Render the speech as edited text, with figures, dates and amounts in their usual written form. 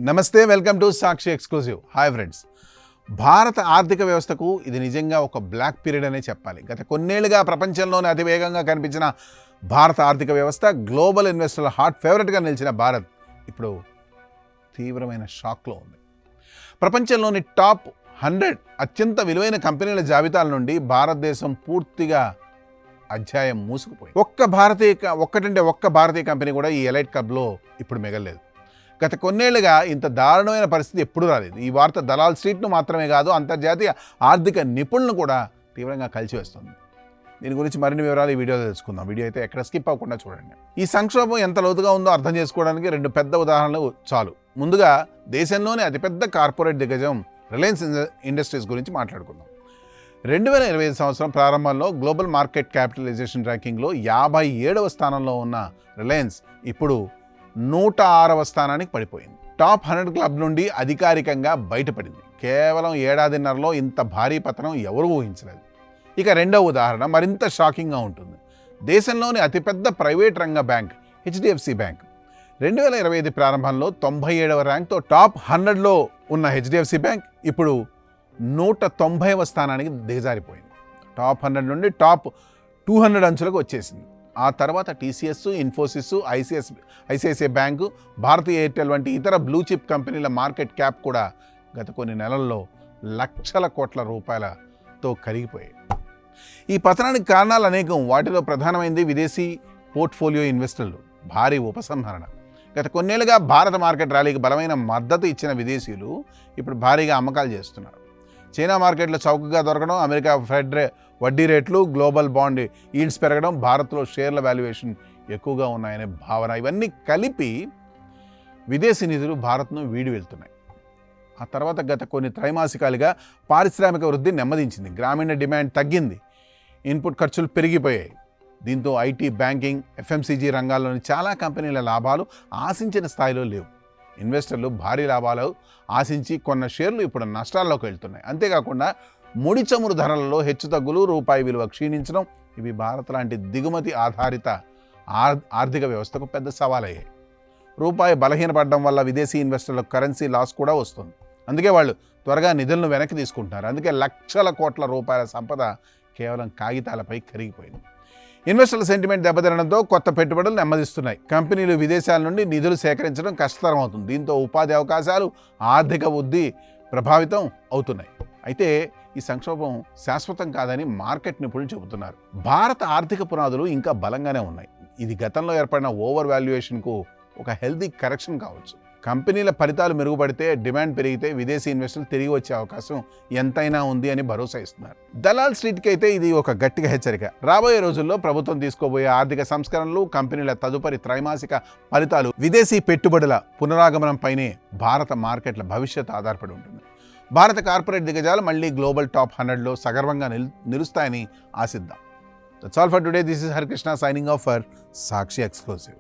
నమస్తే, welcome to Sakshi exclusive. Hi friends, భారత ఆర్థిక వ్యవస్థకు ఇది నిజంగా ఒక బ్లాక్ పీరియడ్ అనే చెప్పాలి. గత కొన్నేళ్లుగా ప్రపంచంలోనే అతివేగంగా కనిపించిన భారత ఆర్థిక వ్యవస్థ, గ్లోబల్ ఇన్వెస్టర్ల హాట్ ఫేవరెట్గా నిలిచిన భారత్ ఇప్పుడు తీవ్రమైన షాక్లో ఉంది. ప్రపంచంలోని టాప్ 100 అత్యంత విలువైన కంపెనీల జాబితాల నుండి భారతదేశం పూర్తిగా అధ్యాయం మూసుకుపోయింది. ఒక్క భారతీయ కంపెనీ కూడా ఈ ఎలైట్ క్లబ్లో ఇప్పుడు మిగలలేదు. గత కొన్నేళ్లుగా ఇంత దారుణమైన పరిస్థితి ఎప్పుడూ రాలేదు. ఈ వార్త దలాల్ స్ట్రీట్ను మాత్రమే కాదు, అంతర్జాతీయ ఆర్థిక నిపుణులను కూడా తీవ్రంగా కలిసివేస్తుంది. దీని గురించి మరిన్ని వివరాలు ఈ వీడియోలో తెలుసుకుందాం. వీడియో అయితే ఎక్కడ స్కిప్ అవ్వకుండా చూడండి. ఈ సంక్షోభం ఎంత లోతుగా ఉందో అర్థం చేసుకోవడానికి 2 పెద్ద ఉదాహరణలు చాలు. ముందుగా దేశంలోని అతిపెద్ద కార్పొరేట్ దిగ్గజం రిలయన్స్ ఇండస్ట్రీస్ గురించి మాట్లాడుకుందాం. 2025 సంవత్సరం ప్రారంభంలో గ్లోబల్ మార్కెట్ క్యాపిటలైజేషన్ ర్యాంకింగ్లో 57వ స్థానంలో ఉన్న రిలయన్స్ ఇప్పుడు 106వ స్థానానికి పడిపోయింది. టాప్ 100 క్లబ్ నుండి అధికారికంగా బయటపడింది. కేవలం ఏడాదిన్నరలో ఇంత భారీ పతనం ఎవరూ ఊహించలేదు. ఇక రెండవ ఉదాహరణ మరింత షాకింగ్గా ఉంటుంది. దేశంలోని అతిపెద్ద ప్రైవేట్ రంగ బ్యాంక్ హెచ్డిఎఫ్సి బ్యాంక్ 2025 ప్రారంభంలో 97వ ర్యాంక్తో టాప్ 100లో ఉన్న హెచ్డిఎఫ్సి బ్యాంక్ ఇప్పుడు 190వ స్థానానికి దిగజారిపోయింది. టాప్ 100 నుండి టాప్ 200 అంచులకు వచ్చేసింది. ఆ తర్వాత టీసీఎస్, ఇన్ఫోసిస్, ఐసిఐసిఐ బ్యాంకు, భారతీయ ఎయిర్టెల్ వంటి ఇతర బ్లూ చిప్ కంపెనీల మార్కెట్ క్యాప్ కూడా గత కొన్ని నెలల్లో లక్షల కోట్ల రూపాయలతో కరిగిపోయాయి. ఈ పతనానికి కారణాలు అనేకం. వాటిలో ప్రధానమైనది విదేశీ పోర్ట్ఫోలియో ఇన్వెస్టర్లు భారీ ఉపసంహరణ. గత కొన్నేళ్లుగా భారత మార్కెట్ ర్యాలీకి బలమైన మద్దతు ఇచ్చిన విదేశీయులు ఇప్పుడు భారీగా అమ్మకాలు చేస్తున్నారు. చైనా మార్కెట్లో చౌకగా దొరకడం, అమెరికా ఫెడ్ వడ్డీ రేట్లు, గ్లోబల్ బాండ్ ఈల్డ్స్ పెరగడం, భారత్లో షేర్ల వాల్యుయేషన్ ఎక్కువగా ఉన్నాయనే భావన, ఇవన్నీ కలిపి విదేశీ నిధులు భారత్ను వీడి వెళ్తున్నాయి. ఆ తర్వాత గత కొన్ని త్రైమాసికాలుగా పారిశ్రామిక వృద్ధి నెమ్మదించింది. గ్రామీణ డిమాండ్ తగ్గింది. ఇన్పుట్ ఖర్చులు పెరిగిపోయాయి. దీంతో ఐటీ, బ్యాంకింగ్, ఎఫ్ఎంసీజీ రంగాల్లోని చాలా కంపెనీల లాభాలు ఆశించిన స్థాయిలో లేవు. ఇన్వెస్టర్లు భారీ లాభాలు ఆశించి కొన్న షేర్లు ఇప్పుడు నష్టాల్లోకి వెళ్తున్నాయి. అంతేకాకుండా ముడి చమురు ధరలలో హెచ్చుతగ్గులు, రూపాయి విలువ క్షీణించడం, ఇవి భారత్ లాంటి దిగుమతి ఆధారిత ఆర్థిక వ్యవస్థకు పెద్ద సవాలయ్యాయి. రూపాయి బలహీనపడడం వల్ల విదేశీ ఇన్వెస్టర్లకు కరెన్సీ లాస్ కూడా వస్తుంది. అందుకే వాళ్ళు త్వరగా నిధులను వెనక్కి తీసుకుంటున్నారు. అందుకే లక్షల కోట్ల రూపాయల సంపద కేవలం కాగితాలపై కరిగిపోయింది. ఇన్వెస్టర్ల సెంటిమెంట్ దెబ్బతినడంతో కొత్త పెట్టుబడులు నెమ్మదిస్తున్నాయి. కంపెనీలు విదేశాల నుండి నిధులు సేకరించడం కష్టతరం అవుతుంది. దీంతో ఉపాధి అవకాశాలు, ఆర్థిక వృద్ధి ప్రభావితం అవుతున్నాయి. అయితే ఈ సంక్షోభం శాశ్వతం కాదని మార్కెట్ నిపుణులు చెబుతున్నారు. భారత ఆర్థిక పునాదులు ఇంకా బలంగానే ఉన్నాయి. ఇది గతంలో ఏర్పడిన ఓవర్ వాల్యుయేషన్కు ఒక హెల్తీ కరెక్షన్ కావచ్చు. కంపెనీల ఫలితాలు మెరుగుపడితే, డిమాండ్ పెరిగితే విదేశీ ఇన్వెస్టర్లు తిరిగి వచ్చే అవకాశం ఎంతైనా ఉంది అని భరోసా ఇస్తున్నారు. దలాల్ స్ట్రీట్కి అయితే ఇది ఒక గట్టిగా హెచ్చరిక. రాబోయే రోజుల్లో ప్రభుత్వం తీసుకోబోయే ఆర్థిక సంస్కరణలు, కంపెనీల తదుపరి త్రైమాసిక ఫలితాలు, విదేశీ పెట్టుబడుల పునరాగమనంపైనే భారత మార్కెట్ల భవిష్యత్తు ఆధారపడి ఉంటుంది. భారత కార్పొరేట్ దిగ్గజాలు మళ్ళీ గ్లోబల్ టాప్ 100లో సగర్వంగా నిలుస్తాయని ఆశిద్దాం. That's all for today. This is Harikrishna signing off for Sakshi exclusive.